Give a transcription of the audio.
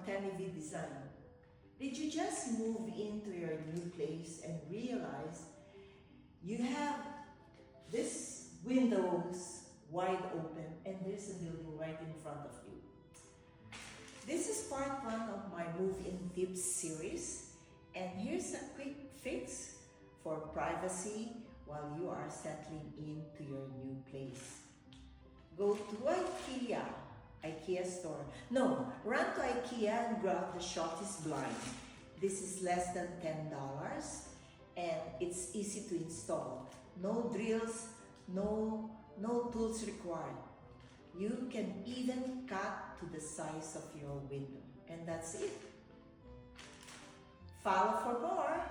Tenevi Design. Did you just move into your new place and realize you have this windows wide open and there's a building right in front of you? This is part 1 of my move-in tips series, and here's a quick fix for privacy while you are settling into your new place. Go to IKEA store. No, run to IKEA and grab the shortest blind. This is less than $10 and it's easy to install. No drills, no tools required. You can even cut to the size of your window, and that's it. Follow for more.